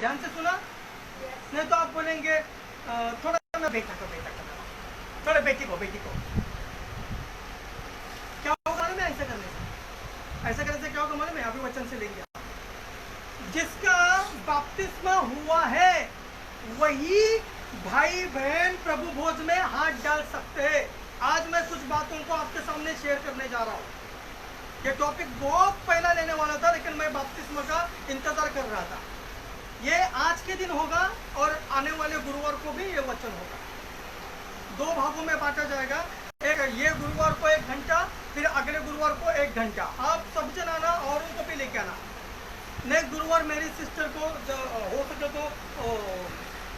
ध्यान से सुना? नहीं तो आप बोलेंगे थोड़ा ना बेटा को थोड़ा बेटी को क्या होगा मैं ऐसा करने से क्या होगा मालूम है? अभी वचन से लेंगे। जिसका बपतिस्मा हुआ है वही भाई बहन प्रभु भोज में हाथ डाल सकते हैं। आज मैं कुछ बातों को आपके सामने शेयर करने जा रहा हूँ। ये टॉपिक बहुत पहला लेने वाला था, लेकिन मैं बपतिस्मा का इंतजार कर रहा था। ये आज के दिन होगा और आने वाले गुरुवार को भी ये वचन होगा। 2 भागों में बांटा जाएगा। एक ये गुरुवार को 1 घंटा, फिर अगले गुरुवार को 1 घंटा। आप सब जन आना और उनको भी लेके आना। नेक्स्ट गुरुवार मेरी सिस्टर को हो सके तो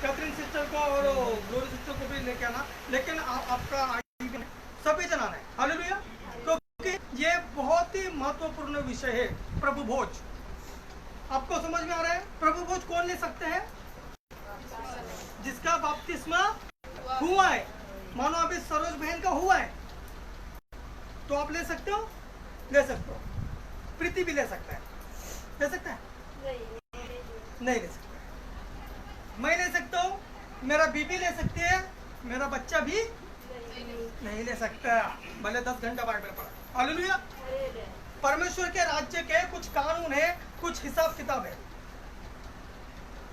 कैथरीन सिस्टर को और ग्लोरी सिस्टर को भी लेके आना, लेकिन आपका सभी जन आना है। हालेलुया। क्योंकि ये बहुत ही महत्वपूर्ण विषय है। प्रभु भोज आपको समझ में आ रहा है? प्रभु भोज कौन ले सकते हैं? जिसका बपतिस्मा हुआ है। मानो अभी सरोज बहन का हुआ है तो आप ले सकते हो? ले सकते हो। प्रीति भी ले सकता है। ले सकता है? नहीं ले सकता। मैं ले सकता हूँ, मेरा बीबी ले सकती है, मेरा बच्चा भी नहीं ले सकता, भले 10 घंटा बाइबल पढ़ा। हालेलुया। परमेश्वर के राज्य के कुछ कानून है, कुछ हिसाब किताब है।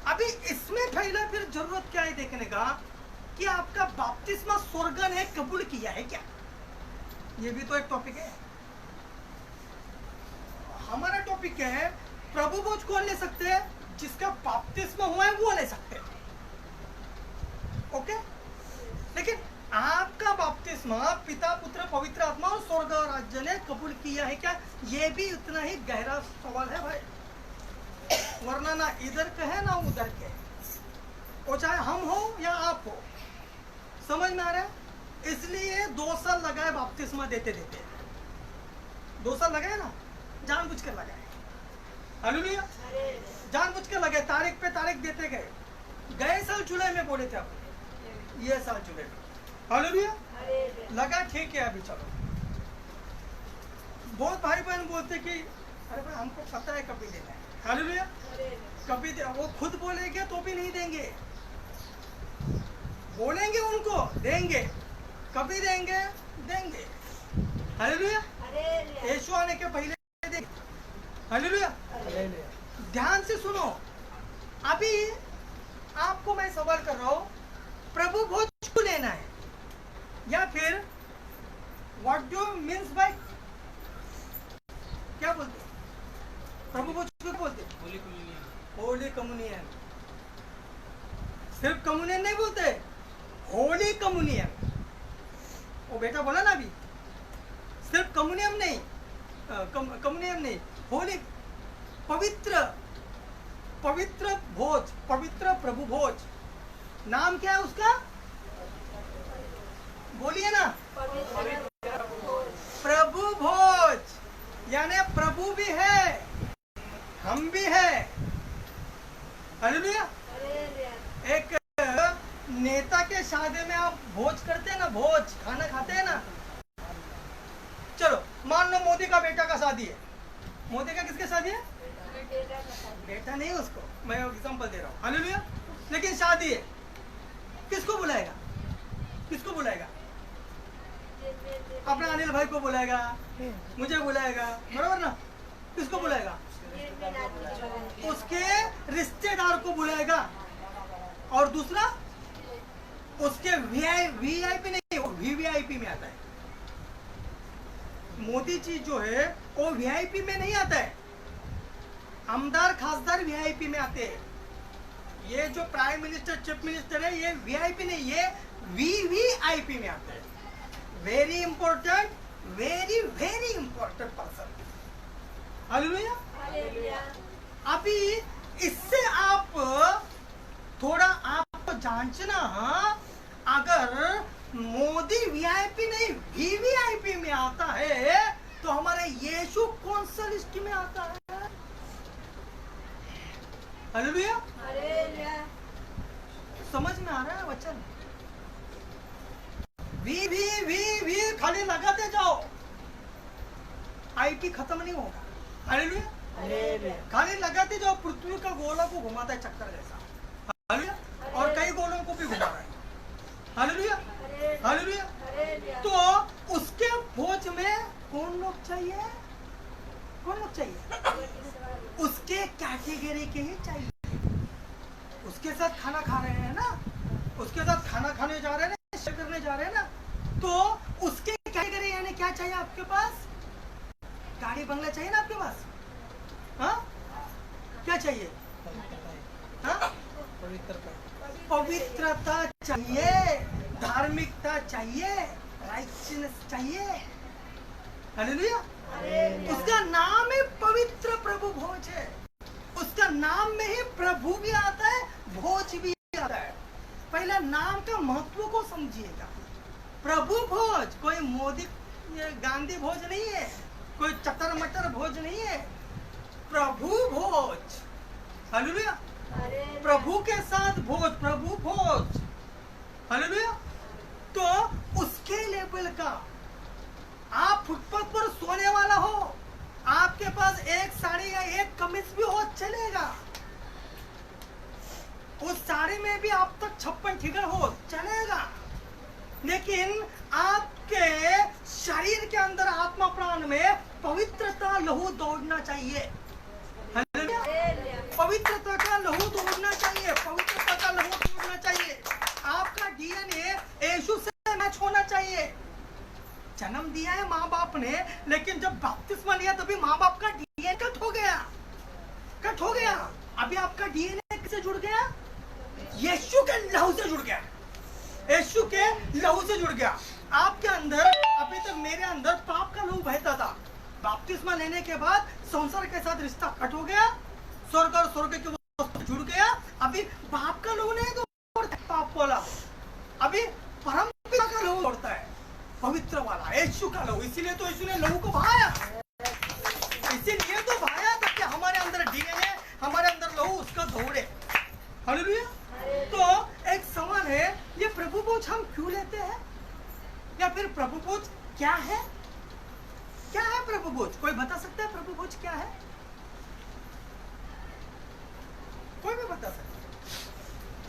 अभी इसमें पहले फिर जरूरत क्या है देखने का कि आपका बपतिस्मा स्वर्ग ने कबूल किया है क्या? ये भी तो एक टॉपिक है। हमारा टॉपिक क्या है? प्रभु भोज कौन ले सकते हैं? जिसका बपतिस्मा हुआ है वो ले सकते हैं। ओके? लेकिन आपका बपतिस्मा पिता पुत्र पवित्र आत्मा और स्वर्ग राज्य ने कबूल किया है क्या? ये भी उतना ही गहरा सवाल है भाई। वरना ना इधर के है ना उधर के, वो चाहे हम हो या आप हो। समझ में आ रहा है? इसलिए 2 साल लगाए बपतिस्मा देते 2 साल लगाए ना, जानबूझ कर लगाए। हालेलुया। जानबूझ कर लगाए, तारीख पे तारीख देते गए साल जुलाई में बोले थे आप, ये साल जुलाई में। हालेलुया। लगा ठीक है। अभी चलो, बहुत भाई बहन बोलते कि अरे भाई हमको पता है कभी देना है। हालेलुया। कभी वो खुद बोलेंगे तो भी नहीं देंगे, बोलेंगे उनको देंगे, कभी देंगे। हालेलुया। यीशु आने के पहले देंगे। हालेलुया। ध्यान से सुनो। अभी आपको मैं सवाल कर रहा हूँ, प्रभु भोज को लेना है या फिर व्हाट डू मीन्स बाय, क्या बोलते? प्रभु भोज को बोलते होली कम्युनियन। सिर्फ कम्युनियन नहीं बोलते, होली कम्युनियन। वो बेटा बोला ना अभी, सिर्फ कम्युनियन नहीं, होली पवित्र भोज, पवित्र प्रभु भोज। नाम क्या है उसका? बोलिए ना। प्रभु भोज। यानी प्रभु भी है, हम भी है। हालेलुया। एक नेता के शादी में आप भोज करते हैं ना, भोज खाना खाते हैं ना। चलो मान लो मोदी का बेटा का शादी है। मोदी का किसके शादी है? बेटा नहीं, उसको मैं एग्जांपल दे रहा हूँ। हालेलुया। लेकिन शादी है, किसको बुलाएगा? अपने अनिल भाई को बुलाएगा, मुझे बुलाएगा, बराबर ना? किसको बुलाएगा? उसके रिश्तेदार को बुलाएगा। और दूसरा उसके वीआईपी नहीं, वो वीवीआईपी में आता है। मोदी जी जो है वो वीआईपी में नहीं आता है, आमदार खासदार वीआईपी में आते हैं। ये जो प्राइम मिनिस्टर चीफ मिनिस्टर है ये वीआईपी नहीं, ये वीवीआईपी में आते हैं। Very important, very important person. Hallelujah. अभी इससे आप थोड़ा आपको जांचना, अगर मोदी वीआईपी नहीं वीवीआईपी में आता है तो हमारा यीशु कौन सा लिस्ट में आता है? हालेलुया। समझ में आ रहा है वचन? वी खाली लगाते जाओ, आईपी खत्म नहीं होगा। हालेलुया। खाली लगाते जो पृथ्वी का गोला को घुमाता है चक्कर जैसा। हालेलुया। और कई गोलों को भी घुमा रहा है। Hallelujah, hallelujah. तो उसके भोज में कौन लोग चाहिए? कौन लोग चाहिए? उसके कैटेगरी के ही चाहिए। उसके साथ खाना खा रहे हैं ना, उसके साथ खाना खाने जा रहे हैं ना, शेयर करने जा रहे हैं ना, तो उसके कैटेगरी यानी क्या चाहिए आपके पास? गाड़ी बंगला चाहिए ना आपके पास? हाँ, क्या चाहिए? हाँ, पवित्रता चाहिए, धार्मिकता चाहिए, राइटनेस चाहिए। हालेलुया। उसका नाम ही पवित्र प्रभु भोज है। उसका नाम में ही प्रभु भी आता है, भोज भी आता है। पहला नाम का महत्व को समझिएगा। प्रभु भोज कोई मोदी गांधी भोज नहीं है, कोई चटर मटर भोज नहीं है, प्रभु भोज। हालेलुया। प्रभु के साथ भोज, प्रभु भोज। हालेलुया। तो उसके लेवल का आप फुटपाथ पर सोने वाला हो, आपके पास एक साड़ी या एक कमीज भी हो चलेगा, उस साड़ी में भी आप तक 56 फिगर हो चलेगा, लेकिन आपके शरीर के अंदर आत्मा प्राण में पवित्रता लहू दौड़ना चाहिए। पवित्रता का लहू दौड़ना चाहिए, पवित्रता का लहू दौड़ना चाहिए। आपका डीएनए यीशु से मैच होना चाहिए। जन्म दिया है माँ बाप ने, लेकिन जब बपतिस्मा लिया तभी माँ बाप का डीएनए कट हो गया, कट हो गया। अभी आपका डीएनए किससे जुड़ गया? यीशु के लहू से जुड़ गया, यीशु के लहू से जुड़ गया। आपके अंदर अभी तक मेरे अंदर पाप का लहू बहता था, बपतिस्मा लेने के बाद संसार के साथ रिश्ता कट हो गया, स्वर्ग और स्वर्ग के वस्तु जुड़ गया। अभी पाप का लहू नहीं दौड़ता, पाप वाला अभी परम पिता का लहू दौड़ता है, पवित्र वाला यीशु का लहू। इसीलिए तो यीशु ने लहू को बहाया, इसीलिए तो बहाया ताकि हमारे अंदर डीएनए, हमारे अंदर लहू उसका दौड़े। हालेलुया। तो एक सवाल है, ये प्रभु भोज हम क्यों लेते हैं, या फिर प्रभु भोज क्या है? क्या है प्रभु भोज? कोई बता सकता है प्रभु भोज क्या है? कोई भी बता सकता है?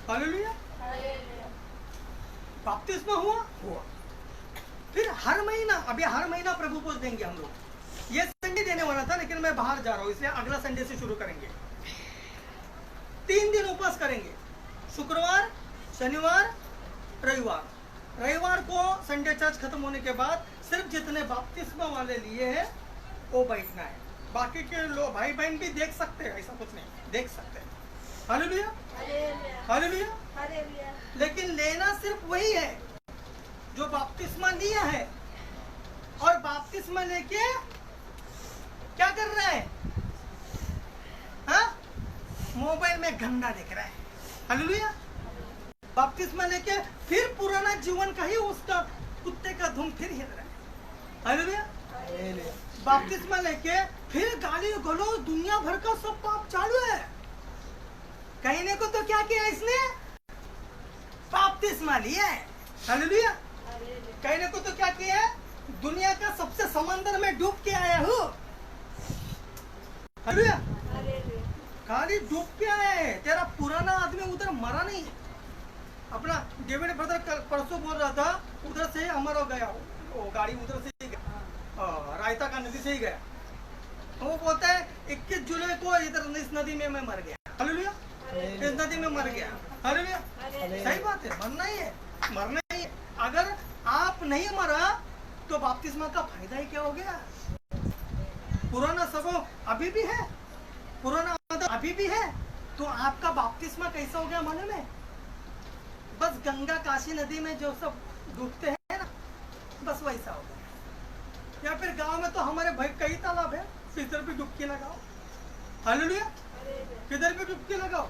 हालेलुया। बपतिस्मा हुआ, फिर हर महीना, अभी हर महीना प्रभु भोज देंगे हम लोग। ये संडे देने वाला था, लेकिन मैं बाहर जा रहा हूं, इसलिए अगला संडे से शुरू करेंगे। 3 दिन उपवास करेंगे, शुक्रवार, शनिवार, रविवार। रविवार को संडे चर्च खत्म होने के बाद सिर्फ जितने बपतिस्मा वाले लिए हैं वो बैठना है, बाकी के लोग भाई बहन भी देख सकते हैं, ऐसा कुछ नहीं, देख सकते हैं। Hallelujah, hallelujah. लेकिन लेना सिर्फ वही है जो बपतिस्मा लिया है, और बपतिस्मा लेके क्या कर रहा है? हाँ, मोबाइल में गंदा देख रहा है। हालेलुया। बपतिस्मा लेके फिर पुराना जीवन का ही उसका कुत्ते का धुन फिर हिल रहा है। हालेलुया। बपतिस्मा लेके फिर गाली गलौज दुनिया भर का सब पाप चालू है। कहने को तो क्या किया इसने? बपतिस्मा लिया है। हालेलुया। कहने को तो क्या किया है? दुनिया का सबसे समंदर में डूब के आया हूँ। हालेलुया। खाली डूब के आया है, तेरा पुराना आदमी उधर मरा नहीं। अपना डेविड ब्रदर परसों बोल रहा था, उधर से हमारा गया वो गाड़ी, उधर से ही गया, रायता का नदी से ही गया। वो बोलता है 21 जुलाई को इधर इस नदी में मैं मर गया। हालेलुया। इस नदी में मर गया। हालेलुया। सही बात है, मरना ही है, मरना ही है। अगर आप नहीं मरा तो बपतिस्मा का फायदा ही क्या हो गया? पुराना सब अभी भी है, पुराना अभी भी है, तो आपका बपतिस्मा कैसा हो गया मालूम है? बस गंगा काशी नदी में जो सब डूबते हैं ना, बस वैसा हो गया। या फिर गांव में तो हमारे भाई कई तालाब है, किधर भी डुबकी लगाओ। हालेलुया। किधर भी डुबकी लगाओ।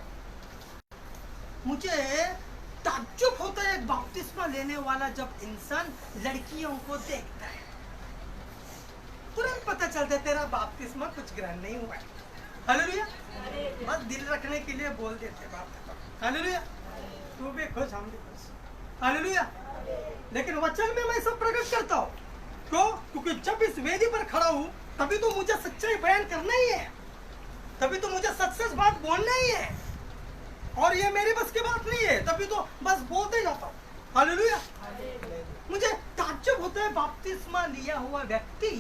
मुझे ताज्जुब होता है बपतिस्मा लेने वाला जब इंसान लड़कियों को देखता है, तुरंत पता चलता है तेरा बपतिस्मा कुछ ग्रहण नहीं हुआ है। हालेलुया। बस दिल रखने के लिए बोल देते बात। हालेलुया। तू भी खुश, हम भी खुश। हालेलुया। लेकिन वचन में मैं सब प्रकट करता हूँ, क्यों? क्योंकि जब इस वेदी पर खड़ा हूँ तभी तो मुझे सच्चाई बयान करना ही है। तभी तो मुझे सच सच बात बोलना ही है, और ये मेरी बस की बात नहीं है, तभी तो बस बोलते जाता हूँ। हालेलुया। मुझे ताज्जुब होता है, बपतिस्मा लिया हुआ व्यक्ति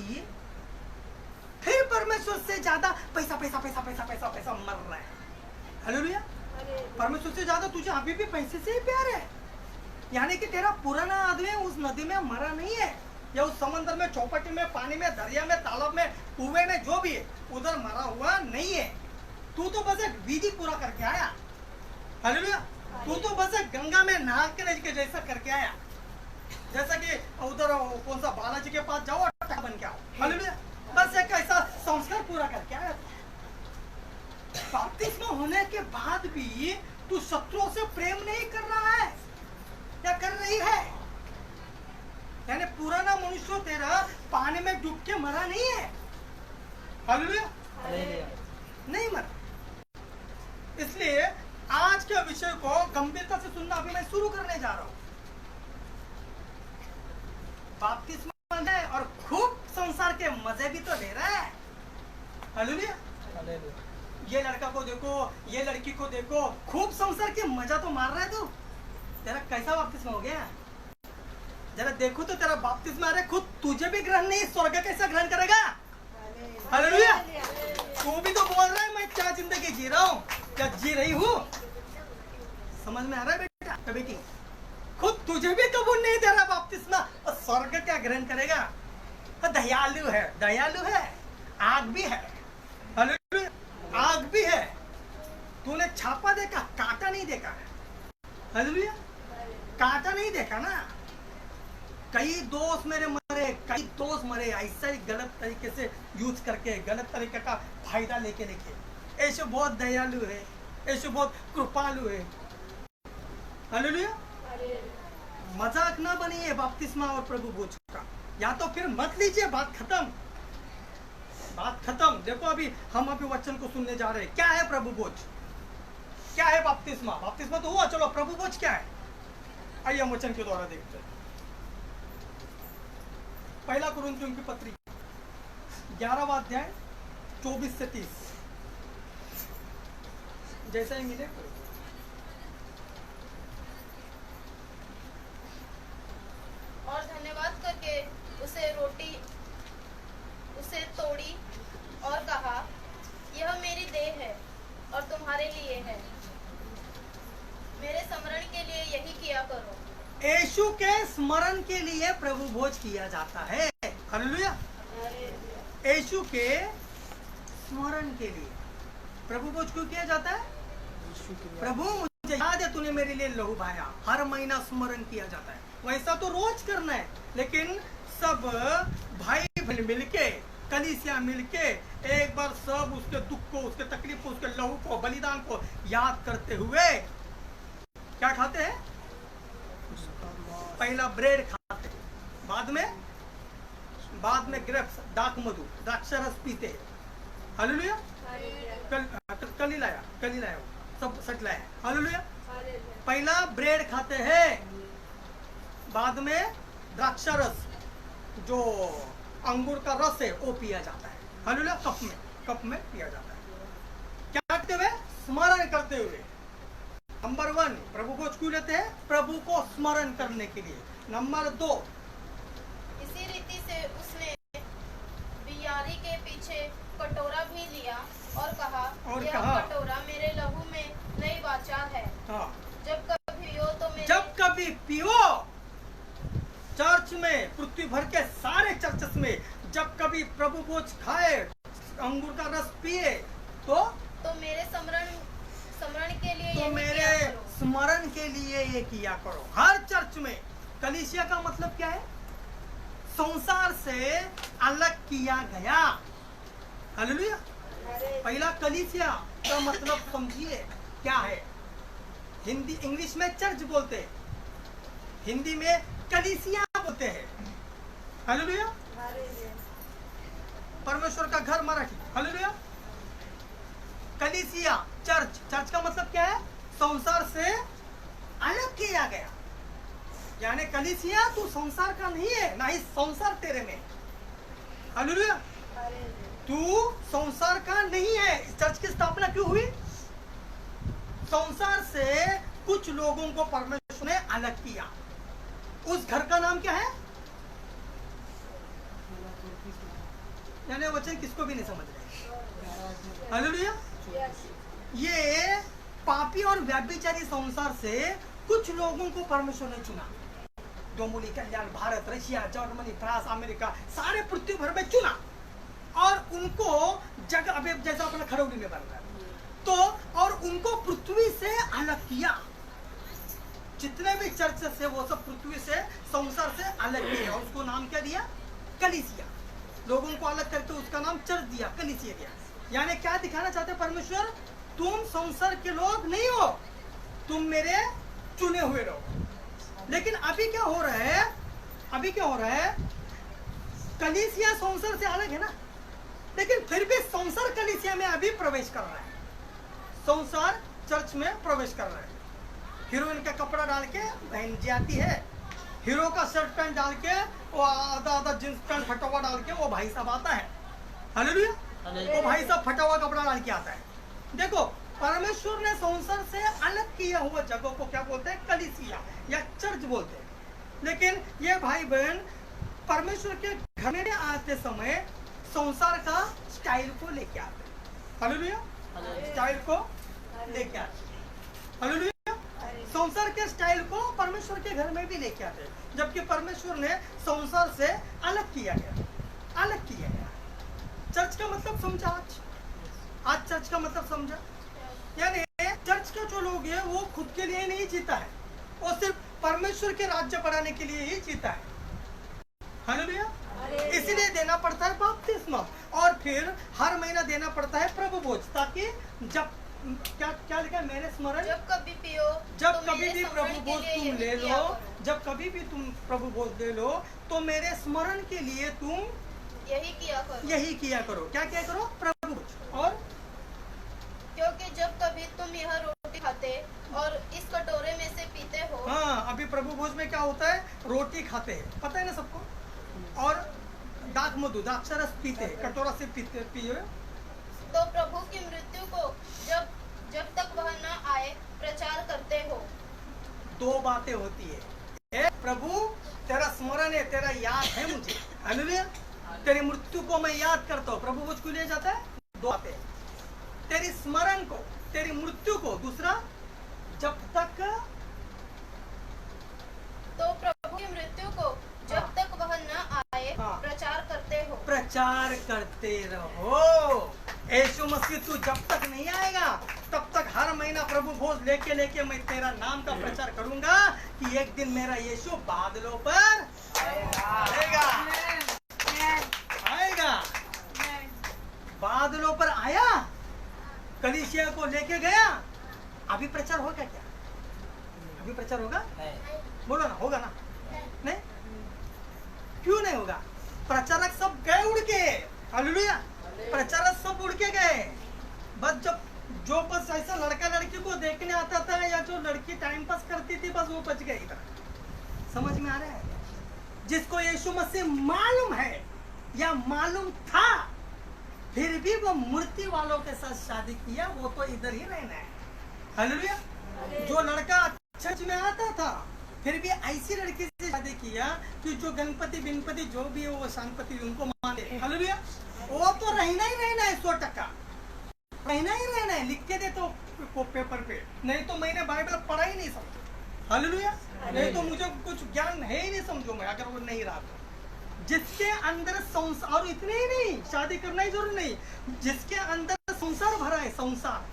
फिर परमेश्वर से ज्यादा पैसा पैसा पैसा पैसा पैसा पैसा मर रहा है। हालेलुया। परमेश्वर से ज्यादा तुझे अभी भी पैसे से ही प्यार है, यानी कि तेरा पुराना आदमी उस नदी में मरा नहीं है, या उस समंदर में, चौपटी में, पानी में, दरिया में, तालाब में, कुएं में, जो भी है उधर मरा हुआ नहीं है। तू तो बस एक विधि पूरा करके आया। हालेलुया। तू तो बस एक गंगा में नहा के जैसा करके आया, जैसा कि उधर कौन सा बालाजी के पास जाओ और बन के आओ। हालेलुया। बस एक ऐसा संस्कार पूरा करके आया। बपतिस्मा होने के बाद भी तू शत्रुओं से प्रेम नहीं कर रहा है या कर रही है, यानी पुराना मनुष्य तेरा पानी में डूब के मरा नहीं है। हालेलुया। नहीं मरा। इसलिए आज के विषय को गंभीरता से सुनना अभी मैं शुरू करने जा रहा हूं। बपतिस्मा है और खूब संसार के मजे भी तो ले रहा है। हालेलुया। ये लड़का को देखो, ये लड़की को देखो, खूब संसार के मजा तो मार रहा है तू। तेरा कैसा बपतिस्मा हो गया? जरा देखो तो तेरा बपतिस्मा, अरे खुद तुझे भी ग्रहण नहीं, स्वर्ग कैसा ग्रहण करेगा? हालेलुया। तू भी तो बोल रहा है मैं क्या जिंदगी जी रहा हूँ, क्या जी रही हूँ। समझ में आ रहा है बेटा बेटी? खुद तुझे भी कबूल नहीं दे रहा बपतिस्मा, और स्वर्ग क्या ग्रहण करेगा? दयालु है, दयालु है, आग भी है। हालेलुया। आग भी है। तूने छापा देखा, कांटा नहीं देखा। हालेलुया। कांटा नहीं देखा ना। कई दोस्त मेरे मरे, कई दोस्त मरे ऐसा ही गलत तरीके से यूज करके, गलत तरीके का फायदा लेके ऐसे बहुत दयालु है, ऐसे बहुत कृपालु है। हालेलुया। मजाक ना बनिए बपतिस्मा और प्रभु भोज का, या तो फिर मत लीजिए। बात खत्म, बात खत्म। देखो अभी हम अभी वचन को सुनने जा रहे हैं। क्या है प्रभु भोज? क्या है बपतिस्मा? बपतिस्मा तो हुआ, चलो प्रभु भोज क्या है? आइए हम वचन के द्वारा देखते हैं। पहला कुरिन्थियों की पत्री 11वां अध्याय 24 से 30। जैसा ही मिले और धन्यवाद करके उसे तोड़ी और कहा, यह मेरी देह है और तुम्हारे लिए है, मेरे स्मरण के लिए यही किया करो। यीशु के स्मरण के लिए प्रभु भोज किया जाता है। हालेलुया। यीशु के स्मरण के लिए प्रभु भोज क्यों किया जाता है? प्रभु मुझे याद है तूने मेरे लिए लहू बहाया, हर महीना स्मरण किया जाता है। वैसा तो रोज करना है, लेकिन सब भाई बहन मिलके, कलीसिया मिलके एक बार सब उसके दुख को, उसके तकलीफ को, उसके लहू को, बलिदान को याद करते हुए क्या खाते हैं? पहला ब्रेड खाते, बाद में ग्रेप्स, दाक मधु, द्राक्षरस पीते हैं। हालेलुया। कल लाया सब सच लाया। हालेलुया। पहला ब्रेड खाते हैं, बाद में द्राक्षरस जो अंगूर का रस है वो पिया जाता है। हालेलुया। कप में पिया जाता है। क्या करते हुए? स्मरण करते हुए। नंबर 1 प्रभु को क्यों लेते हैं? प्रभु को स्मरण करने के लिए। नंबर 2 इसी रीति से उसने बियारी के पीछे कटोरा भी लिया और कहा, यह कटोरा मेरे लहू में नई वाचा है। हाँ। जब कभी पियो, चर्च में, पृथ्वी भर के सारे चर्चेस में जब कभी प्रभु भोज खाए, अंगूर का रस पिए, तो मेरे स्मरण के लिए, तो मेरे स्मरण के लिए ये किया करो। हर चर्च में। कलीसिया का मतलब क्या है? संसार से अलग किया गया। हालेलुया। पहला कलीसिया का मतलब समझिए क्या है। हिंदी इंग्लिश में चर्च बोलते हैं, हिंदी में कलीसिया बोलते हैं। हालेलुया। परमेश्वर का घर मराठी। हालेलुया। कलीसिया, चर्च का मतलब क्या है? संसार से अलग किया गया। यानी कलीसिया तू संसार का नहीं है, ना ही संसार तेरे में। हालेलुया। तू संसार का नहीं है। चर्च की स्थापना क्यों हुई? संसार से कुछ लोगों को परमेश्वर ने अलग किया। उस घर का नाम क्या है? यानी वचन किसको भी नहीं समझ रहे। हालेलुया। ये पापी और व्यभिचारी संसार से कुछ लोगों को परमेश्वर ने चुना। Dombivli, Kalyan, Bharat, Russia, Germany, France, America, सारे पृथ्वी भर में चुना और उनको जगह अभी जैसा अपना खरौली में बन रहा है तो, और उनको पृथ्वी से अलग किया। जितने भी चर्च से वो सब पृथ्वी से, संसार से अलग किए और उसको नाम क्या दिया? कलीसिया। लोगों को अलग करके उसका नाम चर्च दिया, कलीसिया दिया। यानी क्या दिखाना चाहते परमेश्वर? तुम संसार के लोग नहीं हो, तुम मेरे चुने हुए रहो। लेकिन अभी क्या हो रहा है? अभी क्या हो रहा है? कलीसिया संसार से अलग है ना, लेकिन फिर भी संसार कलीसिया में अभी प्रवेश कर रहा है। संसार चर्च में प्रवेश कर रहा है। हीरोइन का कपड़ा डाल के बहन जी आती है, हीरो का शर्ट पैंट डाल के, वो आधा जींस पैंट फटा हुआ डाल के वो भाई साहब आता है। हालेलुया। वो भाई साहब फटा हुआ कपड़ा डाल के आता है। देखो, परमेश्वर ने संसार से अलग किया हुआ जगह को क्या बोलते हैं? कलीसिया या चर्च बोलते हैं। लेकिन ये भाई बहन परमेश्वर के घर में आते समय संसार का स्टाइल को लेके आते हैं। हालेलुया। स्टाइल को लेके आते हैं। हालेलुया। संसार के स्टाइल को परमेश्वर के घर में भी लेके आते हैं, जबकि परमेश्वर ने संसार से अलग किया गया, अलग किया गया। चर्च का मतलब समझा आज चर्च का मतलब समझा। यानी चर्च के जो लोग हैं वो खुद के लिए नहीं जीता है, वो सिर्फ परमेश्वर के राज्य बढ़ाने के लिए ही जीता है। हालेलुया। इसीलिए देना पड़ता है बपतिस्मा और फिर हर महीना देना पड़ता है प्रभु भोज, ताकि जब क्या लिखा है? मेरे स्मरण जब कभी पियो, जब कभी भी प्रभु भोज तुम ले लो, जब कभी भी तुम प्रभु भोज ले लो तो मेरे स्मरण के लिए तुम यही किया करो। क्या किया करो? प्रभु भोज। और क्योंकि जब कभी तुम यह रोटी खाते और इस कटोरे में से पीते हो। हाँ, अभी प्रभु भोज में क्या होता है? रोटी खाते हैं, पता है ना सबको, और दाख मधु, द्राक्षरस पीते हैं, कटोरा से पिए तो प्रभु की मृत्यु को जब तक वह न आए प्रचार करते हो। दो बातें होती है, प्रभु तेरा स्मरण है, तेरा याद है मुझे। हालेलुया। तेरी मृत्यु को मैं याद करता हूँ। प्रभु भोज क्यों ले जाता है? दो बातें, तेरी स्मरण को, तेरी मृत्यु को, दूसरा जब तक, तो प्रभु की मृत्यु को जब तक वह न आए प्रचार करते हो। प्रचार करते रहो। यीशु मसीह तू जब तक नहीं आएगा तब तक हर महीना प्रभु भोज लेके मैं तेरा नाम का प्रचार करूंगा कि एक दिन मेरा यीशु बादलों पर आएगा। बादलों पर आया, कलीसिया को लेके गया। अभी प्रचार होगा क्या? अभी प्रचार होगा? बोलो ना, होगा ना? नहीं? क्यों नहीं होगा? प्रचारक सब गए उड़ के। हालेलुया। प्रचारक सब उड़ के गए। बस जो बस ऐसा लड़का लड़की को देखने आता था या जो लड़की टाइम पास करती थी, बस वो बच गए इधर। समझ में आ रहा है? जिसको यीशु मसीह मालूम है या मालूम था, फिर भी वो मूर्ति वालों के साथ शादी किया, वो तो इधर ही रहना है। हालेलुया। जो लड़का चर्च में आता था फिर भी ऐसी लड़की से शादी किया कि जो गणपति बिनपति जो भी है वो शांतपति उनको माने। हालेलुया। वो तो रहना ही रहना है, 100% रहना ही रहना है। लिख के दे तो पेपर पे, नहीं तो मैंने बाइबल पढ़ा ही नहीं समझो। हालेलुया। नहीं तो मुझे कुछ ज्ञान है ही नहीं समझो मैं, अगर वो नहीं रहा तो। जिसके अंदर संसार, और इतने ही नहीं, शादी करना ही जरूरी नहीं, जिसके अंदर संसार भरा है, संसार,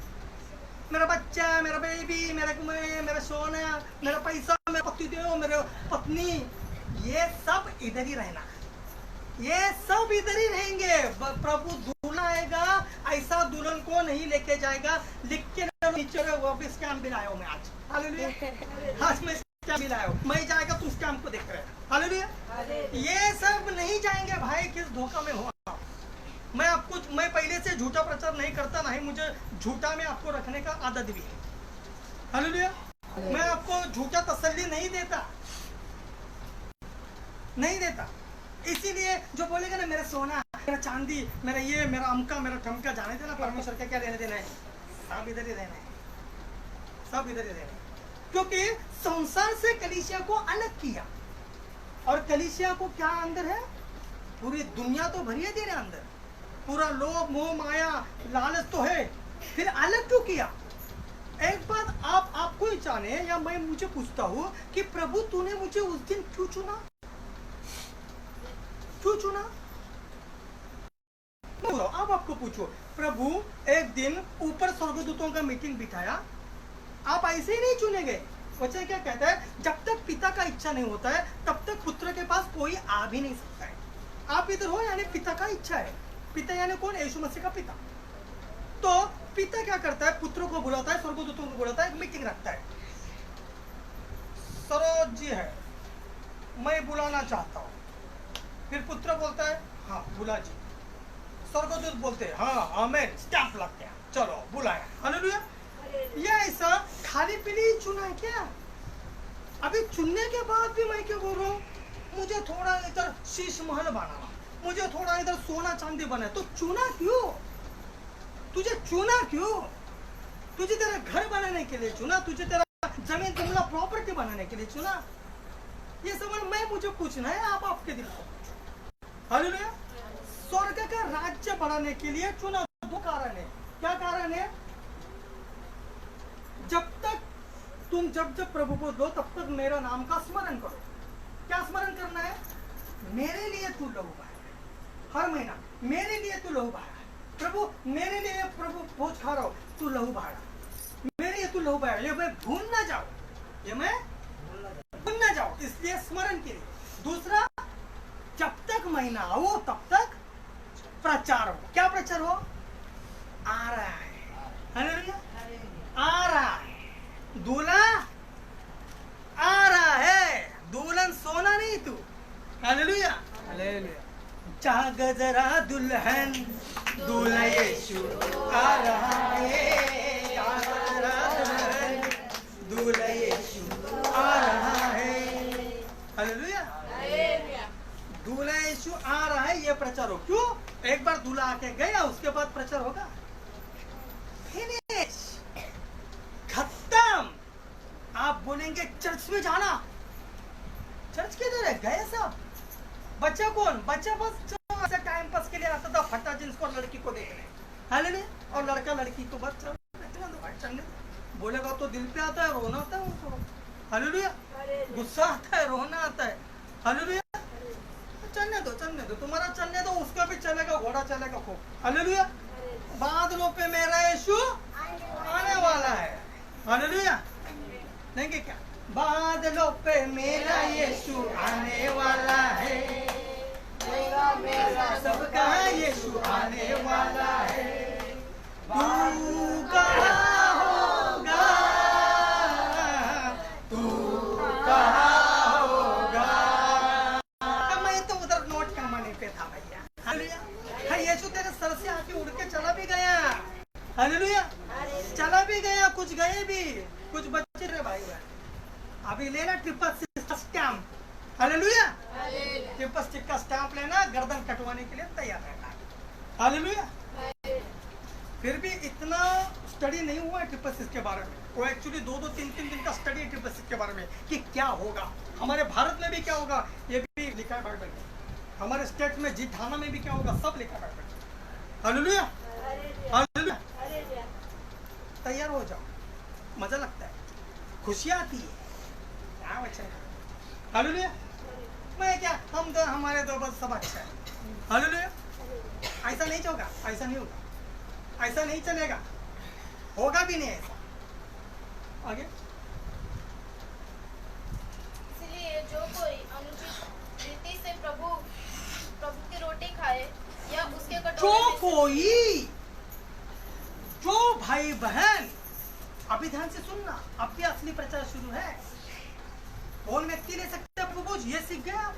मेरा बच्चा, मेरा बेबी, मेरा सोना, मेरा पैसा, मेरा पति देव, मेरे पत्नी, ये सब इधर ही रहना, ये सब इधर ही रहेंगे। प्रभु दूल्हा आएगा, ऐसा दुल्हन को नहीं लेके जाएगा। लिख के नीचे वो भी स्कैम भी लाया हूं मैं आज। हालेलुया। आज मैं स्कैम भी लाया हूं, मैं जाएगा तू स्कैम को देख रहे हैं। हालेलुया। ये सब नहीं जाएंगे भाई, किस धोखा में हो। मैं पहले से झूठा प्रचार नहीं करता, नहीं मुझे झूठा में आपको रखने का आदत भी है। हालेलुया। मैं आपको झूठा तसल्ली नहीं देता। इसीलिए जो बोलेगा ना मेरा सोना, मेरा चांदी, मेरा ये, मेरा अमका, मेरा ठमका, जाने देना, परमेश्वर का क्या लेने देना है, सब इधर ही रहना है, सब इधर ही रहना है। क्योंकि संसार से कलीसिया को अलग किया, और कलीसिया को क्या अंदर है, पूरी दुनिया तो भरी है तेरे अंदर, पूरा लोभ मोह माया लालच तो है, फिर अलग क्यों किया? एक बात आपको ही जाने, या मैं मुझे पूछता हूँ कि प्रभु तूने मुझे उस दिन क्यों चुना? क्यों चुना? अब आपको पूछो, प्रभु एक दिन ऊपर स्वर्गदूतों का मीटिंग बिठाया, आप ऐसे ही नहीं चुने गए। वचन क्या कहता है, जब तक पिता का इच्छा नहीं होता है तब तक पुत्र के पास कोई आ भी नहीं सकता है। आप इधर हो यानी पिता का इच्छा है। पिता यानी कौन? यीशु मसीह का पिता। तो पिता क्या करता है, पुत्र को बुलाता है, स्वर्गदूतों को बुलाता है, मीटिंग रखता है। सरोज जी है, मैं बुलाना चाहता हूँ। फिर पुत्र बोलता है हाँ बुला जी। स्वर्गदूत बोलते हैं हाँ आमेन, स्टैंप लग गया, चलो बुलाया। हालेलुया। ये ऐसा खाली पीली चुना है क्या? अभी चुनने के बाद भी मैं क्या बोल रहा हूँ, मुझे थोड़ा इधर शीश महल बनाना, मुझे थोड़ा इधर सोना चांदी बना। तो चुना क्यों? तुझे चुना क्यों? तुझे तेरा घर बनाने के लिए चुना, तुझे तेरा जमीन जुमला प्रॉपर्टी बनाने के लिए चुना। ये समझ मैं मुझे पूछना है, आप आपके दिल को। हालेलुया। स्वर्ग का राज्य बढ़ाने के लिए चुना। दो कारण है। क्या कारण है? जब तक तुम जब प्रभु को दो तब तक मेरा नाम का स्मरण करो। क्या स्मरण करना है? मेरे लिए तू लहू बहाया, हर महीना मेरे लिए तू लहू बहाया। प्रभु मेरे लिए, प्रभु भोज खा रहा हो, तू लहू बहाया, मेरे लिए तू लहू बहाया। ये मैं भूल ना जाओ, ये मैं भूल ना जाओ, इसलिए स्मरण के लिए। दूसरा, जब तक महीना हो तब तक प्रचार हो। क्या प्रचार हो? आ रहा है, हालेलुया, आ रहा है, दूल्हा आ रहा है, दुल्हन सोना नहीं तू। Hallelujah, hallelujah. जाग जरा दुल्हन, दूल्हा यीशु आ रहा है, जाग जरा दुल्हन, दूल्हा यीशु आ रहा है। हालेलुया, दूल्हा यीशु आ रहा है, ये प्रचार हो। क्यों? एक बार दूल्हा आके गया, उसके बाद प्रचार होगा। फिनिश, खत्म। आप बोलेंगे चर्च में जाना, चर्च किधर है? गए सब। बच्चा कौन? बच्चा बस ऐसा टाइम पास के लिए आता था, फटा जींस को लड़की को देखने, हालेलुया, और लड़का लड़की को बस चलने बोलेगा तो दिल पे आता है, रोना आता है उनको, हालेलुया, गुस्सा आता है, रोना आता है, हालेलुया। चलने दो, चलने दो, तुम्हारा चलने दो, उसका भी चलेगा, घोड़ा चलेगा खूब, हालेलुया। बादलों पे मेरा यीशु आने वाला है, हालेलुया। देंगे क्या? बादलों पे मेरा यीशु आने वाला है, मेरा सबका यीशु आने वाला है। तू कहाँ होगा, तू कहाँ होगा? मैं तो उधर नोट कमाने पे था भैया, हालेलुया। यीशु तेरे सर से आके उड़ के चला भी गया, हालेलुया, चला भी गया, कुछ गए भी, कुछ बच्चे रे भाई बहन। अभी लेना triple stamp, hallelujah, triple stick का स्टैम्प लेना, गर्दन कटवाने के लिए तैयार रहना, हालेलुया। फिर भी इतना स्टडी नहीं हुआ है ट्रिपल स्टिक के बारे में। वो एक्चुअली 2-2, 3-3 दिन का स्टडी है ट्रिपल स्टिक के बारे में कि क्या होगा, हमारे भारत में भी क्या होगा, ये भी लिखा है बाइबल में। हमारे स्टेट में जिठाना में भी क्या होगा, सब लिखा है बाइबल में, हालेलुया, हालेलुया। तैयार हो जाओ, मजा लगता है, खुशी आती है, क्या बच्चा, हालेलुया। मैं क्या, हम तो हमारे तो बस सब अच्छा है, हालेलुया। ऐसा नहीं होगा, ऐसा नहीं होगा, ऐसा नहीं चलेगा, होगा भी नहीं ऐसा। आगे, इसलिए जो कोई अनुचित रीति से प्रभु की रोटी खाए या उसके कटोरे जो भाई बहन, अभी ध्यान से सुनना, अब भी असली प्रचार शुरू है। कौन व्यक्ति ले सकते हैं प्रभु भोज? ये सीख गए आप।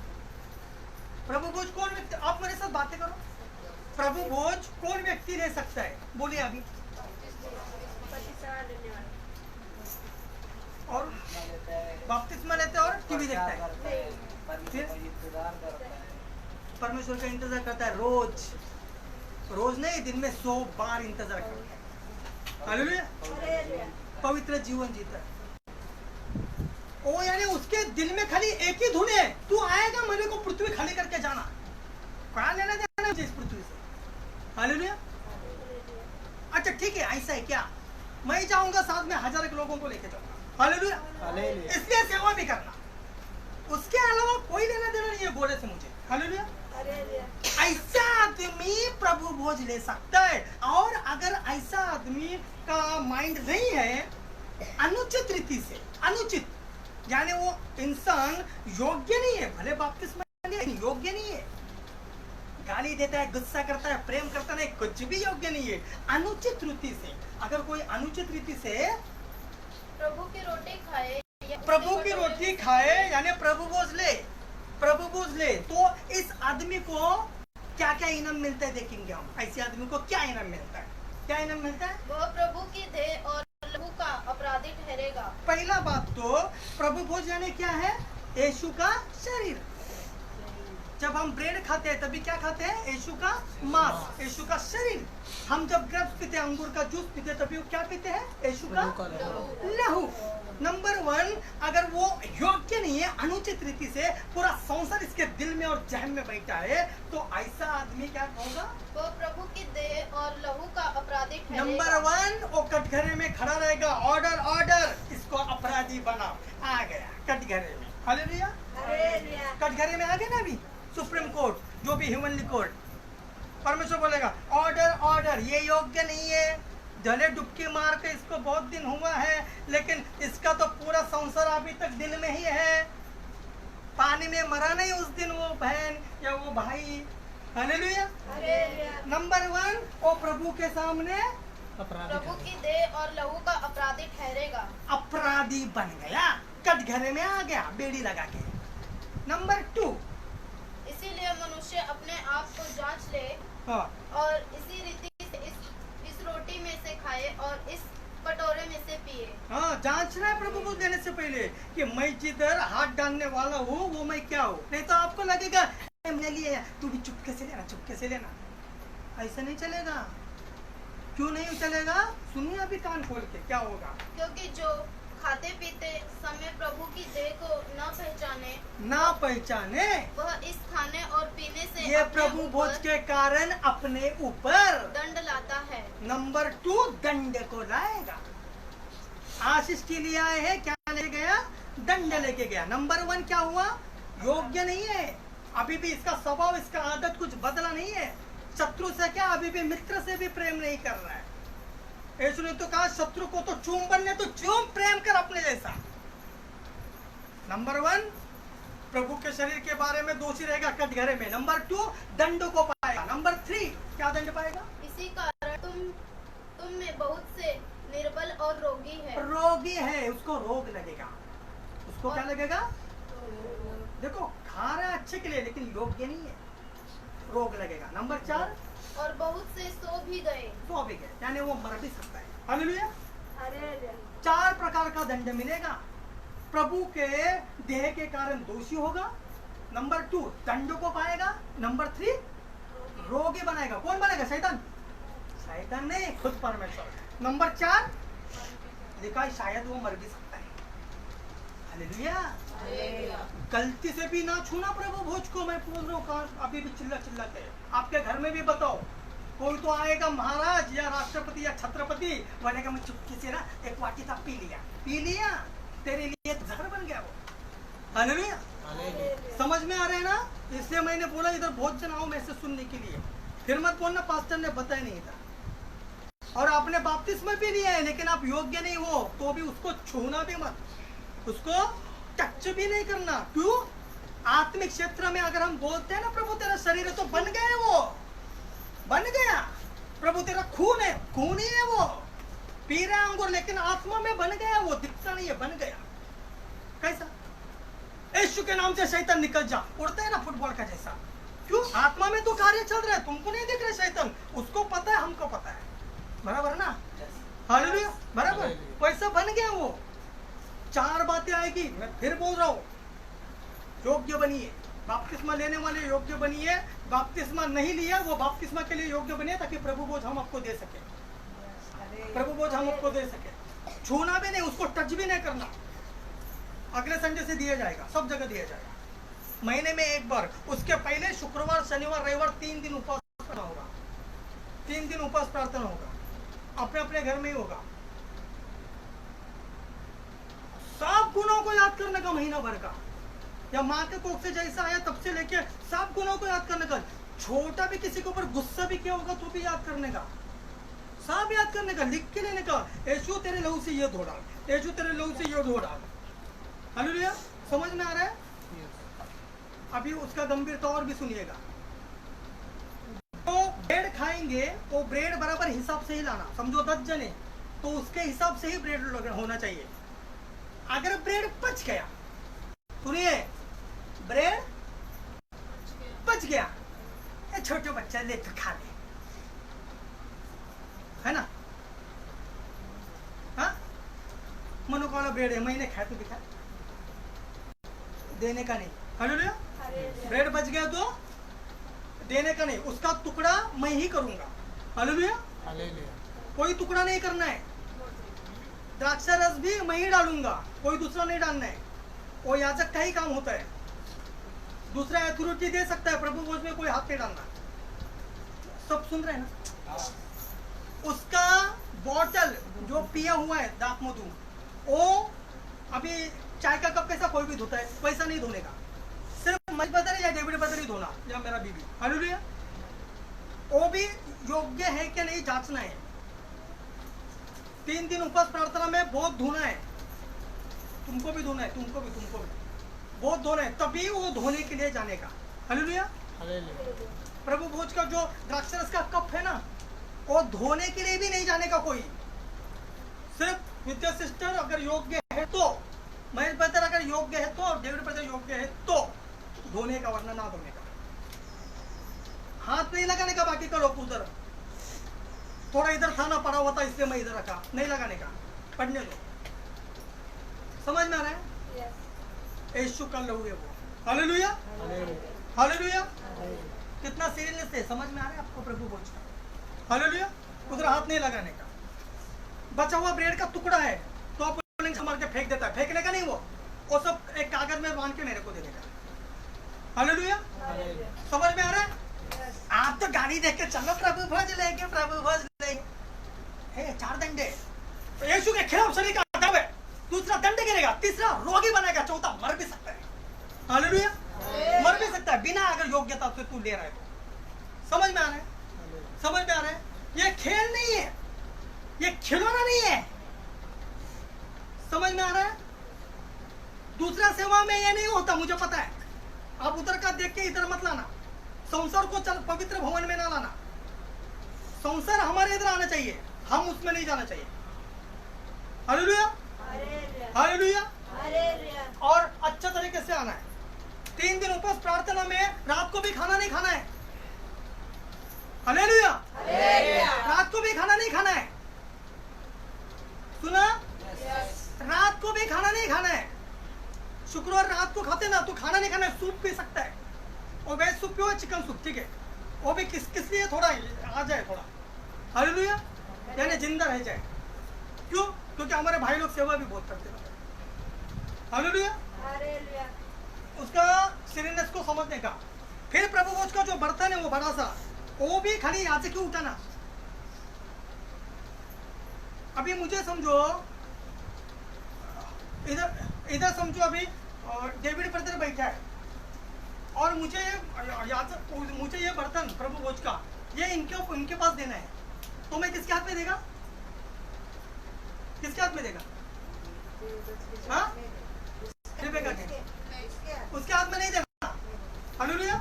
प्रभु भोज कौन व्यक्ति? आप मेरे साथ बातें करो। प्रभु भोज कौन व्यक्ति ले सकता है? बोलिए अभी। और बपतिस्मा लेते और टीवी देखता है, परमेश्वर का इंतजार करता है रोज, रोज नहीं, दिन में 100 बार इंतजार करता है। हालेलुया। पवित्र जीवन जीता है ओ, यानी उसके दिल में खाली एक ही धुन है, तू आएगा मेरे को पृथ्वी खाली करके जाना, क्या लेना देना मुझे इस पृथ्वी से। हालेलुया। अच्छा ठीक है, ऐसा है क्या, मैं जाऊंगा साथ में 1000 लोगों को लेके जाऊंगा। हालेलुया। इसलिए सेवा भी करना, उसके अलावा कोई लेना देना नहीं है घोड़े से मुझे। हालेलुया। ऐसा आदमी प्रभु भोज ले सकता है। और अगर ऐसा आदमी का माइंड नहीं है अनुचित रीति से, अनुचित यानी वो इंसान योग्य नहीं है, भले बपतिस्मा योग्य नहीं है, गाली देता है, गुस्सा करता है, प्रेम करता नहीं, कुछ भी योग्य नहीं है, अनुचित रीति से, अगर कोई अनुचित रीति से प्रभु की रोटी खाए, प्रभु की रोटी खाए यानी प्रभु भोज ले, तो इस आदमी को क्या क्या इनाम मिलता है देखेंगे हम। ऐसे आदमी को क्या इनाम मिलता है, क्या इनाम मिलता है? वह प्रभु की देह और लहू का अपराधी ठहरेगा। पहला बात तो प्रभु भोज यानी क्या है? यीशु का शरीर। जब हम ब्रेड खाते हैं तभी क्या खाते हैं? यीशु का मांस, यीशु का शरीर। हम जब ग्रेप्स पीते हैं, अंगूर का जूस पीते हैं, तभी क्या पीते हैं? यीशु का लहू। नंबर 1, अगर वो योग्य नहीं है, अनुचित रीति से पूरा संसार इसके दिल में और जहन में बैठा है, तो ऐसा आदमी क्या होगा? वो प्रभु की देह और लहू का अपराधी ठहरेगा। नंबर 1, वो कटघरे में खड़ा रहेगा, ऑर्डर ऑर्डर, इसको अपराधी बना। आ गया कटघरे में। हालेलुया। कटघरे में आ गए ना अभी सुप्रीम कोर्ट, जो भी ह्यूमनली कोर्ट। परमेश्वर बोलेगा ऑर्डर ऑर्डर, ये योग्य नहीं है, जले डुबकी मार के इसको बहुत दिन हुआ है, लेकिन इसका तो पूरा संसार अभी तक दिल में ही है, पानी में मरा नहीं उस दिन वो बहन या वो भाई। हालेलुया। नंबर 1, वो प्रभु के सामने प्रभु की देह और लहू का अपराधी ठहरेगा, अपराधी बन गया, कटघरे में आ गया बेड़ी लगा के। नंबर 2, इसीलिए मनुष्य अपने आप को जांच ले और इसी रीति से इस रोटी में से खाए और इस कटोरे में से पिए। हाँ, जांचना है प्रभु को देने से पहले कि मैं जिधर हाथ डालने वाला हूँ वो मैं क्या हूँ। नहीं तो आपको लगेगा मैंने लिया, तू भी चुपके से लेना, चुपके से लेना। ऐसा नहीं चलेगा। क्यों नहीं चलेगा? सुनिए अभी कान खोल के, क्या होगा। क्योंकि जो खाते पीते समय प्रभु की देह को न पहचाने वह इस खाने और पीने से ये प्रभु भोज के कारण अपने ऊपर दंड लाता है। नंबर 2, दंड को लाएगा। आशीष के लिए आए हैं, क्या ले गया? दंड लेके गया। नंबर 1 क्या हुआ? योग्य नहीं है, अभी भी इसका स्वभाव, इसका आदत कुछ बदला नहीं है। शत्रु से क्या, अभी भी मित्र से भी प्रेम नहीं कर रहा है। यीशु ने तो कहा शत्रु को तो चूम बनने तो चूम, प्रेम कर अपने जैसा। नंबर 1 प्रभु के शरीर के बारे में दोषी रहेगा कटघरे में। नंबर 2 दंड को पाएगा। नंबर 3 क्या दंड पाएगा? इसी कारण तुम में बहुत से निर्बल और रोगी है, उसको रोग लगेगा। उसको क्या लगेगा? देखो खा रहा है अच्छे के लिए, लेकिन योग्य नहीं है, रोग लगेगा। नंबर 4 और बहुत से सो भी गए, यानी वो मर भी सकता है। हालेलुया। 4 प्रकार का दंड मिलेगा। प्रभु के देह के कारण दोषी होगा। नंबर 2 दंड को पाएगा। नंबर 3 रोगी बनाएगा। कौन बनेगा? शैतान। शैतान नहीं, खुद परमेश्वर। नंबर 4 लिखा शायद वो मर भी सकता है। हालेलुया। गलती से भी ना छूना प्रभु भोज को, मैं बोल रहा हूँ। अभी भी चिल्ला चिल्ला के आपके घर में भी बताओ। कोई तो आएगा महाराज या राष्ट्रपति या छत्रपति, बोलेगा मैं चुपके से ना एक वाटी था पी लिया, तेरे लिए जहर बन गया वो। हालेलुया। समझ में आ रहे हैं ना? इसलिए मैंने बोला इधर भोजन आओ मैसेज सुनने के लिए। फिर मत बोलना पास्टर ने बताया नहीं था। और आपने बपतिस्मा भी लिया है, लेकिन आप योग्य नहीं हो, तो भी उसको छूना भी मत, उसको टच भी नहीं करना। क्यों? आत्मिक क्षेत्र में अगर हम बोलते हैं ना प्रभु तेरा शरीर है, तो बन गए, वो बन गया। प्रभु तेरा खून है, खून ही है वो, पी रहा है अंगूर, लेकिन आत्मा में बन गया, वो दिखता नहीं है, बन गया। कैसा? यीशु के नाम से शैतान निकल जा, उड़ता है ना फुटबॉल का जैसा। क्यों? आत्मा में तो कार्य चल रहा है, तुमको नहीं दिख रहा शैतान, उसको पता है, हमको पता है। बराबर ना? हालेलुया। बराबर। वैसा बन गया वो। 4 बातें आएगी, मैं फिर बोल रहा हूँ, योग्य बनिए, बपतिस्मा लेने वाले योग्य बनिए, बपतिस्मा नहीं लिया वो बपतिस्मा के लिए योग्य बनिए, ताकि प्रभु बोझ हम आपको दे सके, प्रभु बोझ हम आपको दे सके। छूना भी नहीं, उसको टच भी नहीं करना। अगले संडे से दिया जाएगा, सब जगह दिया जाएगा, महीने में एक बार। उसके पहले शुक्रवार, शनिवार, रविवार 3 दिन उपवास करना होगा, 3 दिन उपवास प्रार्थना होगा, अपने अपने घर में ही होगा। सब गुणों को याद करने का महीना भर का, या माँ के कोख से जैसा आया तब से लेके सब गुणों को याद करने का। छोटा भी किसी के ऊपर गुस्सा भी किया होगा तो भी याद करने का, सब याद करने का, लिख के लेने का। यीशु तेरे लहू से ये धो डाल, यीशु तेरे लहू से ये धो डाल। हालेलुया, समझ में आ रहा है? अभी उसका गंभीरता और भी सुनिएगा। तो ब्रेड खाएंगे, वो ब्रेड बराबर हिसाब से ही लाना। समझो 10 जने, तो उसके हिसाब से ही ब्रेड होना चाहिए। अगर ब्रेड पच गया, सुनिए, ब्रेड पच गया, ये छोटे बच्चा ले तो खा ले, है ना? हाँ, मनोकामना ब्रेड है, मैंने खाया तो दिखा, देने का नहीं। हालेलुया, ब्रेड बच गया तो देने का नहीं, उसका टुकड़ा मैं ही करूंगा। हालेलुया, कोई टुकड़ा नहीं करना है। द्राक्षा रस भी मैं ही डालूंगा, कोई दूसरा नहीं डालना है। वो याजक का ही काम होता है, दूसरा अथॉरिटी दे सकता है, प्रभु भोज में कोई हाथ नहीं डालना। सब सुन रहे हैं ना? उसका बॉटल जो पिया हुआ है दाक मधु, वो अभी चाय का कप कैसा कोई भी धोता है, वैसा नहीं धोने का। सिर्फ मज बदर या डेविड बदर ही धोना, या मेरा बीबी। हालेलुया, वो भी योग्य है कि नहीं जांचना है। 3 दिन उपवास प्रार्थना में बहुत धोना है, तुमको भी धोना है, तुमको भी बहुत धोना है, तभी वो धोने के लिए जाने का। हालेलुया, प्रभु भोज का जो द्राक्षरस का कप है ना, वो धोने के लिए भी नहीं जाने का कोई। सिर्फ विद्या सिस्टर अगर योग्य है तो, महेश ब्रदर अगर योग्य है तो, और डेविड ब्रदर योग्य है तो धोने का, वरना ना धोने का। हाथ नहीं लगाने का, बाकी करो उधर। थोड़ा इधर खाना पड़ा हुआ था इसलिए मैं इधर रखा, नहीं लगाने का, पढ़ने दो। समझ में आ रहा है? यीशु का लहू है वो। Hallelujah, hallelujah. कितना सीरियसनेस है, समझ में आ रहा है आपको प्रभु भोज का? हालेलुया, उधर हाथ नहीं लगाने का। बचा हुआ ब्रेड का टुकड़ा है तो आप मार के फेंक देता है, फेंकने का नहीं, वो सब एक कागज में बांध के मेरे को देने का। हालेलुया, समझ में आ रहा है? आप तो गाड़ी देख के चलो, प्रभु भोज लेंगे, प्रभु भोज लेंगे। 4 दंडे, यीशु के खिलाफ शरीर का दब है, दूसरा दंड गिरेगा, तीसरा रोगी बनेगा, चौथा मर भी सकता है। हालेलुया, मर भी सकता है बिना अगर योग्यता से तू ले रहा है तो। समझ में आ रहा है? समझ में आ रहा है? ये खेल नहीं है, ये खिलौना नहीं है। समझ में आ रहा है? दूसरा सेवा में ये नहीं होता, मुझे पता है। आप उधर का देख के इधर मत लाना, संसार को चल पवित्र भवन में ना लाना। संसार हमारे इधर आना चाहिए, हम उसमें नहीं जाना चाहिए। Hallelujah, hallelujah. और अच्छा तरीके से आना है। 3 दिन उपवास प्रार्थना में रात को भी खाना नहीं खाना है। हालेलुया, रात को भी खाना नहीं खाना है। सुना? रात को भी खाना नहीं खाना है। शुक्रवार रात को खाते ना तो खाना नहीं खाना है, सूप पी सकता है, और वेज सूप पियो, चिकन सूप, ठीक है, वो भी किस लिए थोड़ा आ जाए थोड़ा। हालेलुया, यानी जिंदा रह जाए। क्यों? क्योंकि हमारे भाई लोग सेवा भी बहुत करते हैं। हालेलुया, उसका सीरियसनेस को समझने का। फिर प्रभु भोज का जो बर्तन है वो बड़ा सा, वो भी खाली यहाँ से क्यों उठाना? अभी मुझे समझो, इधर समझो, अभी डेविड ब्रदर बैठा है और मुझे ये बर्तन प्रभु भोज का ये इनके पास देना है, तो मैं किसके हाथ में देगा? किसके हाथ में देगा? हाँ, रिबेका के, उसके हाथ में नहीं देना। हालेलुया,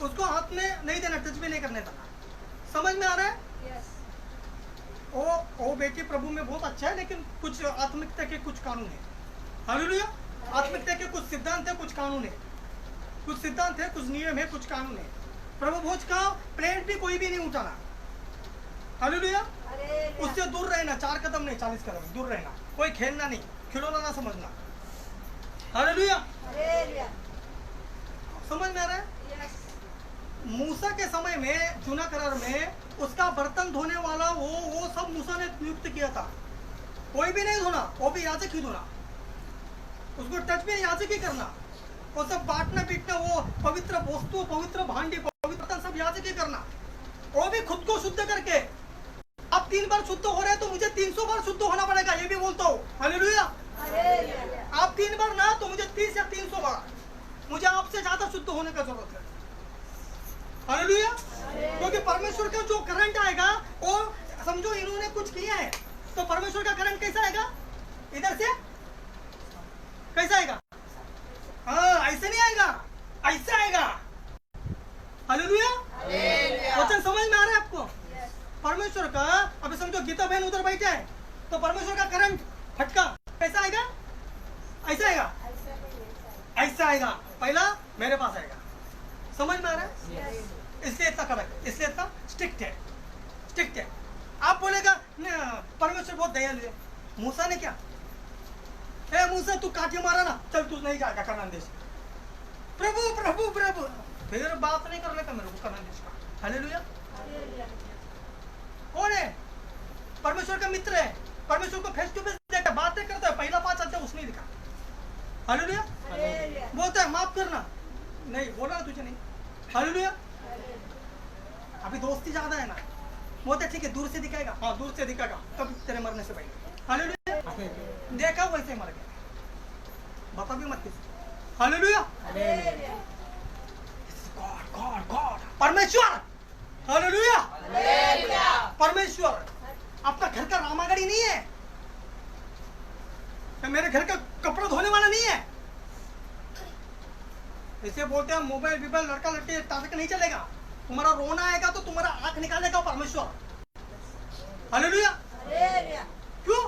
उसको हाथ में नहीं देना, टच भी नहीं करने देना। समझ में आ रहा है? वो बेटी प्रभु में बहुत अच्छा है, लेकिन कुछ आत्मिकता के कुछ कानून है। हालेलुया, आत्मिकता के कुछ सिद्धांत है, कुछ कानून है, कुछ सिद्धांत है, कुछ नियम है, कुछ कानून है। प्रभु भोज का प्लेट भी कोई भी नहीं उठाना। हालेलुया, उससे दूर रहना, 4 कदम नहीं 40 कदम दूर रहना। कोई खेलना नहीं, खिलौना ना समझना। हालेलुया, समझ में आ रहा है? मूसा के समय में जूना करार में उसका बर्तन धोने वाला वो सब मूसा ने नियुक्त किया था। कोई भी नहीं धोना, वो भी याजक ही धोना, उसको टच भी याजक ही करना, वो सब बांटना पीटना, वो पवित्र वस्तु, पवित्र भांडी, पवित्र बर्तन सब याजक ही करना, वो भी खुद को शुद्ध करके। आप 3 बार शुद्ध हो रहे हैं तो मुझे 300 बार शुद्ध होना पड़ेगा, ये भी बोलता हूँ। हालेलुया। आप 3 बार ना तो मुझे 30 या 300 बार, मुझे आपसे ज्यादा शुद्ध होने का जरूरत है। हालेलुया। क्योंकि परमेश्वर का जो करंट आएगा, वो समझो इन्होंने कुछ किया है तो परमेश्वर का करंट कैसा आएगा? इधर से कैसा आएगा? हाँ, ऐसे नहीं आएगा, ऐसे आएगा। हालेलुया। वचन समझ में आ रहा है आपको? परमेश्वर का, अभी समझो गीता बहन उधर बैठे हैं तो परमेश्वर का करंट फटका कैसा आएगा? ऐसा आएगा, ऐसा आएगा। पहला मेरे पास आएगा। समझ में आ रहा है? इसलिए इतना कड़क, इसलिए इतना स्ट्रिक्ट है, स्ट्रिक्ट है। आप बोलेगा परमेश्वर बहुत दयालु है। मूसा ने क्या, ए मूसा तू काटिया मारा ना, चल तू नहीं जाएगा कनान देश। प्रभु प्रभु प्रभु, फिर बात नहीं करने का मेरे को कनान देश का। हालेलुया। कौन है? परमेश्वर का मित्र है, परमेश्वर को फेस टू फेस देखा, बातें करता है। पहला 5 अध्याय उसने लिखा। हालेलुया। बोलता है माफ करना, नहीं बोला ना तुझे नहीं। हालेलुया। अभी दोस्ती ज्यादा है ना, बोलते ठीक है दूर से दिखाएगा, हाँ दूर से दिखाएगा, कब तेरे मरने से पहले। हालेलुया। देखा वैसे मर गया, बता भी मत किसी। हालेलुया। गॉड गॉड गॉड, परमेश्वर। हालेलुया। परमेश्वर आपका घर का रामागढ़ी नहीं है, मेरे घर का कपड़ा धोने वाला नहीं है। इसे बोलते हैं मोबाइल विबाइल लड़का लड़के ताकत नहीं चलेगा। तुम्हारा रोना आएगा तो तुम्हारा आंख निकालेगा परमेश्वर। हालेलुया। क्यों?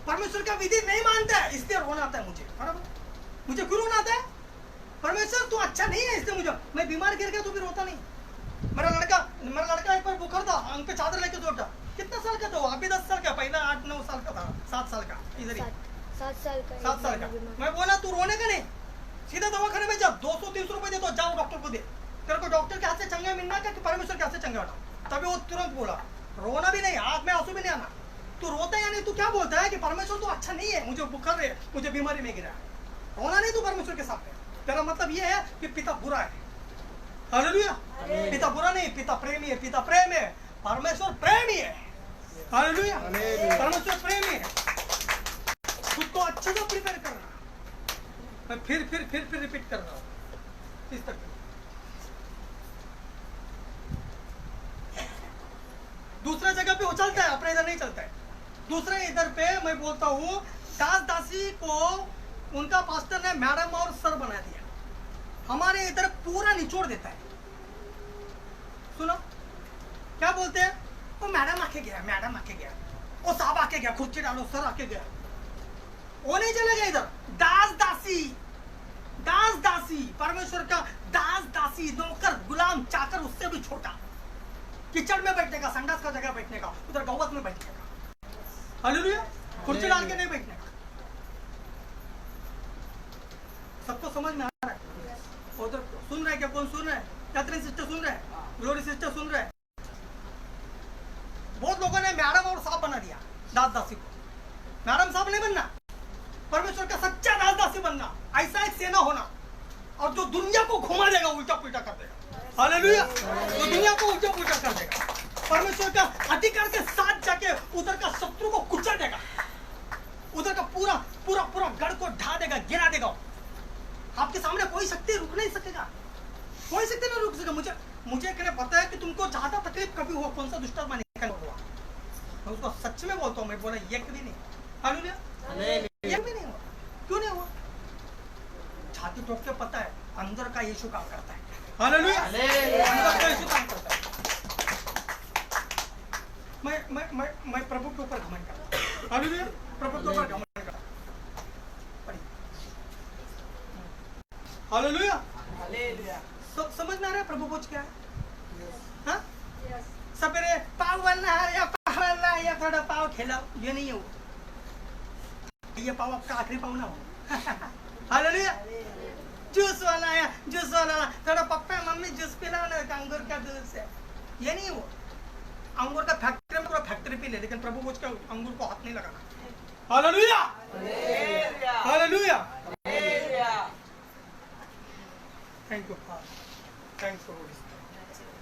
परमेश्वर का विधि नहीं मानता है, इसलिए रोना आता है मुझे। मुझे क्यों रोना आता है? परमेश्वर तू अच्छा नहीं है इसलिए मुझे, मैं बीमार गिर गया तो भी रोता नहीं। मेरा लड़का एक बार बुखार था, अंक पे चादर लेके दौड़ा। कितना साल का था वो? अभी 10 साल का, पहला 8-9 साल का था, 7 साल का, इधर ही 7 साल का। मैं बोला तू रोने का नहीं, सीधा दवाखाने में जा, 200-300 रुपए दे दो, जाओ डॉक्टर को दे। तेरे को डॉक्टर के हाथ से चंगा मिलना क्या कि परमेश्वर के हाथ से चंगा होना? तभी वो तुरंत बोला, रोना भी नहीं, आंख में आंसू भी नहीं आना। तू रोता है या नहीं? तू क्या बोलता है कि परमेश्वर तो अच्छा नहीं है, मुझे बुखार है, मुझे बीमारी में गिरा है। रोना नहीं तू परमेश्वर के सामने। तेरा मतलब ये है कि पिता बुरा है। हालेलुया। पिता बुरा नहीं, पिता प्रेमी है, पिता प्रेम है, परमेश्वर प्रेमी है। हालेलुया। परमेश्वर प्रेमी है। खुद को अच्छे से प्रिपेयर करना। मैं फिर रिपीट कर रहा हूँ इस तक। दूसरा जगह पे वो चलता है, अपने इधर नहीं चलता है। दूसरे इधर पे मैं बोलता हूँ, दास दासी को उनका पास्टर ने मैडम और सर बना दिया। हमारे इधर पूरा निचोड़ देता है। सुनो क्या बोलते हैं, वो मैडम आके गया, मैडम आके गया, वो साहब आके गया, खुर्ची डालो, सर आके गया। वो नहीं चलेगा इधर। दास दासी, दास दासी, परमेश्वर का दास दासी, नौकर गुलाम चाकर, उससे भी छोटा। किचड़ में बैठने का, संडास का जगह बैठने का, उधर गौवत में बैठने का। हालेलुया। खुर्ची डाल के नहीं बैठने का। सबको समझ में आ रहा है? उधर सुन रहे क्या? कौन सुन रहे हैं? कैथरीन सिस्टर सुन रहे हैं, ग्लोरी सिस्टर सुन रहे हैं। बहुत लोगों ने मैडम और साहब बना दिया दास दासी को। मैडम साहब नहीं बनना, परमेश्वर का सच्चा दास दासी बनना। ऐसा एक सेना होना, और जो दुनिया को घुमा देगा, उल्टा पुल्टा कर देगा। हालेलुया। जो दुनिया को उल्टा पुल्टा कर देगा, परमेश्वर का अधिकार के साथ जाके उधर का शत्रु को कुचल देगा, उधर का पूरा पूरा पूरा गढ़ को ढा देगा, गिरा देगा। आपके सामने कोई शक्ति रुक नहीं सकेगा, कोई शक्ति नहीं रुक सकेगा। मुझे पता है कि तुमको ज्यादा तकलीफ कभी हुआ, कौन सा दुष्टात्मा निकल हुआ, मैं उसको सच में बोलता हूँ। मैं बोला एक भी नहीं। हालेलुया। एक भी नहीं हुआ। क्यों नहीं हुआ? छाती ठोक के पता है अंदर का यीशु काम करता है। हालेलुया। अंदर का यीशु काम करता है। मैं प्रभु के ऊपर घमंड करता हूँ। हालेलुया। प्रभु के ऊपर घमंड करता हूँ। हालेलुया। समझ में आ रहा है प्रभु बोझ क्या है? हाँ? सवेरे पाव वाला है या पाव वाला है या थोड़ा पाव खिलाओ, ये नहीं है वो। ये पाव आपका आखिरी पाव ना हो। हालेलुया। जूस वाला है, जूस वाला है। थोड़ा पप्पा मम्मी जूस पिलाओ ना, अंगूर का जूस है। ये नहीं वो अंगूर का फैक्ट्री में पूरा फैक्ट्री पी ले, लेकिन प्रभु मुझ का अंगूर को हाथ नहीं लगाना। Hallelujah, hallelujah. Thank you father, thanks for Holi spirit,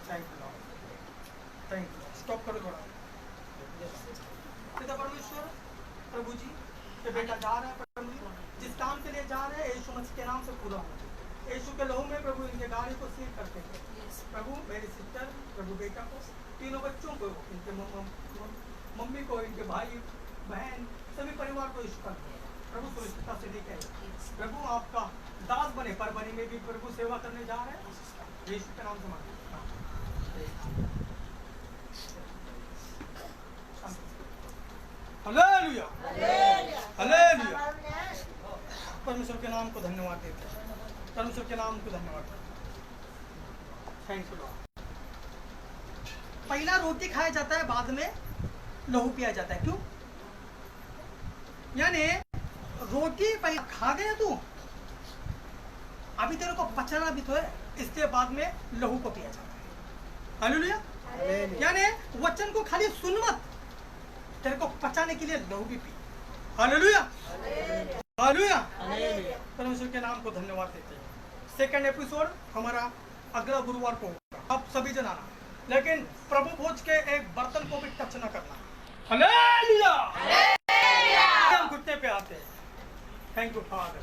thank you Lord, thank you. Stop करो थोड़ा। पिता परमेश्वर, प्रभु जी ये बेटा जा रहा है, प्रभु जी जिस काम के लिए जा रहे हैं यीशु मसीह के नाम से पूरा हो। यीशु के लहू में प्रभु इनके गाड़ी को सील करते हैं प्रभु। मेरी सिस्टर, प्रभु बेटा को, तीनों बच्चों को, इनके मम्मी को, इनके भाई बहन, सभी परिवार को यीशु का प्रभु सुरक्षितता से लेके आए। प्रभु आपका दास बने, पर बनी में भी प्रभु सेवा करने जा रहे हैं, यीशु के नाम से मांगते हैं। Hallelujah, hallelujah. परमेश्वर के नाम को धन्यवाद देते हैं, परमेश्वर के नाम को धन्यवाद देते हैं। Thank you Lord. पहला रोटी खाया जाता है, बाद में लहू पिया जाता है। क्यों? यानी रोटी पहले खा गया तू, अभी तेरे को पचना भी तो है, इसके बाद में लहू को पिया जाता है। हालेलुया। यानी वचन को खाली सुन मत, तेरे को पचाने के लिए लहू भी पी। Hallelujah, hallelujah. परमेश्वर के नाम को धन्यवाद देते हैं। सेकंड एपिसोड हमारा अगला गुरुवार को होगा। आप सभी जन आना, लेकिन प्रभु भोज के एक बर्तन को भी टच न करना। हालेलुया, हम घुटने पे आते हैं। Thank you father.